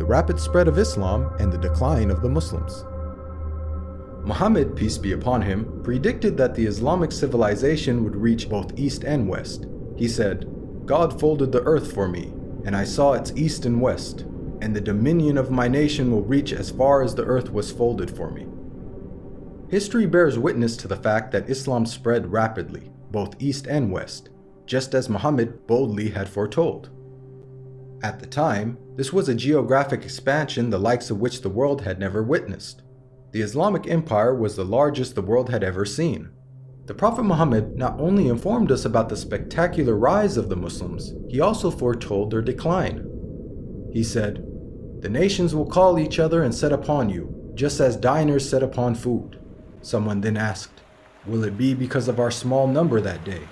the rapid spread of Islam and the decline of the Muslims. Muhammad, peace be upon him, predicted that the Islamic civilization would reach both East and West. He said, "God folded the earth for me, and I saw its east and west, and the dominion of my nation will reach as far as the earth was folded for me." History bears witness to the fact that Islam spread rapidly, both east and west, just as Muhammad boldly had foretold. At the time, this was a geographic expansion the likes of which the world had never witnessed. The Islamic Empire was the largest the world had ever seen. The Prophet Muhammad not only informed us about the spectacular rise of the Muslims, he also foretold their decline. He said, "The nations will call each other and set upon you, just as diners set upon food." Someone then asked, "Will it be because of our small number that day?"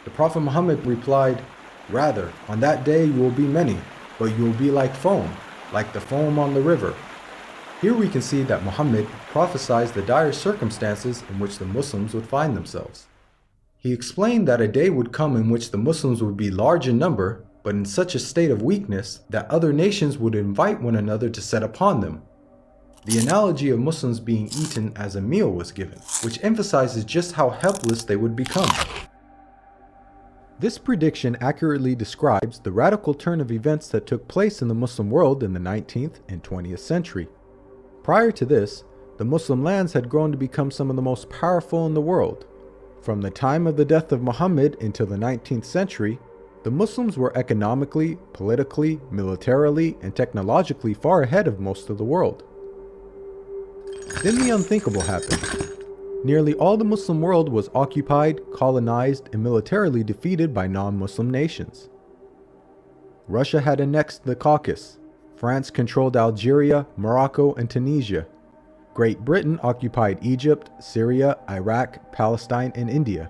The Prophet Muhammad replied, "Rather, on that day you will be many, but you will be like foam, like the foam on the river." Here we can see that Muhammad prophesied the dire circumstances in which the Muslims would find themselves. He explained that a day would come in which the Muslims would be large in number, but in such a state of weakness that other nations would invite one another to set upon them. The analogy of Muslims being eaten as a meal was given, which emphasizes just how helpless they would become. This prediction accurately describes the radical turn of events that took place in the Muslim world in the 19th and 20th century. Prior to this, the Muslim lands had grown to become some of the most powerful in the world. From the time of the death of Muhammad until the 19th century, the Muslims were economically, politically, militarily, and technologically far ahead of most of the world. Then the unthinkable happened. Nearly all the Muslim world was occupied, colonized, and militarily defeated by non-Muslim nations. Russia had annexed the Caucasus. France controlled Algeria, Morocco, and Tunisia. Great Britain occupied Egypt, Syria, Iraq, Palestine, and India.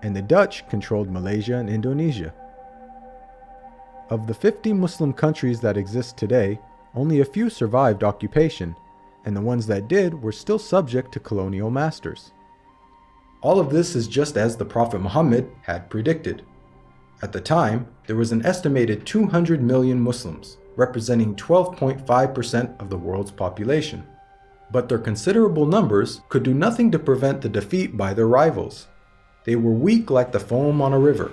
And the Dutch controlled Malaysia and Indonesia. Of the 50 Muslim countries that exist today, only a few survived occupation, and the ones that did were still subject to colonial masters. All of this is just as the Prophet Muhammad had predicted. At the time, there was an estimated 200 million Muslims, representing 12.5% of the world's population. But their considerable numbers could do nothing to prevent the defeat by their rivals. They were weak like the foam on a river.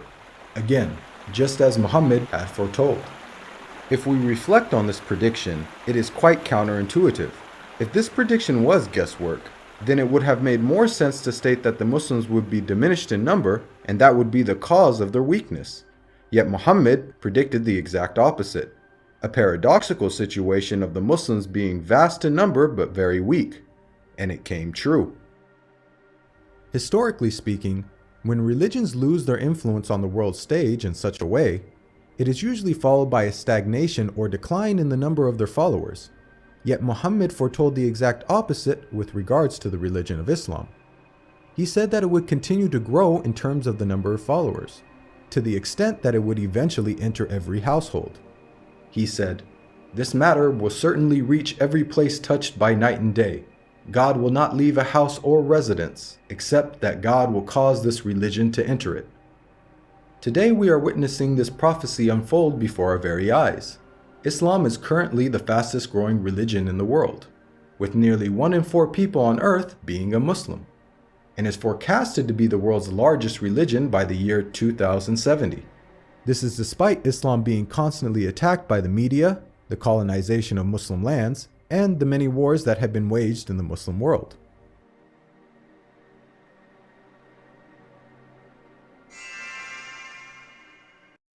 Again, just as Muhammad had foretold. If we reflect on this prediction, it is quite counterintuitive. If this prediction was guesswork, then it would have made more sense to state that the Muslims would be diminished in number and that would be the cause of their weakness. Yet Muhammad predicted the exact opposite. A paradoxical situation of the Muslims being vast in number but very weak. And it came true. Historically speaking, when religions lose their influence on the world stage in such a way, it is usually followed by a stagnation or decline in the number of their followers. Yet Muhammad foretold the exact opposite with regards to the religion of Islam. He said that it would continue to grow in terms of the number of followers, to the extent that it would eventually enter every household. He said, "This matter will certainly reach every place touched by night and day. God will not leave a house or residence, except that God will cause this religion to enter it." Today we are witnessing this prophecy unfold before our very eyes. Islam is currently the fastest growing religion in the world, with nearly 1 in 4 people on earth being a Muslim, and is forecasted to be the world's largest religion by the year 2070. This is despite Islam being constantly attacked by the media, the colonization of Muslim lands, and the many wars that have been waged in the Muslim world.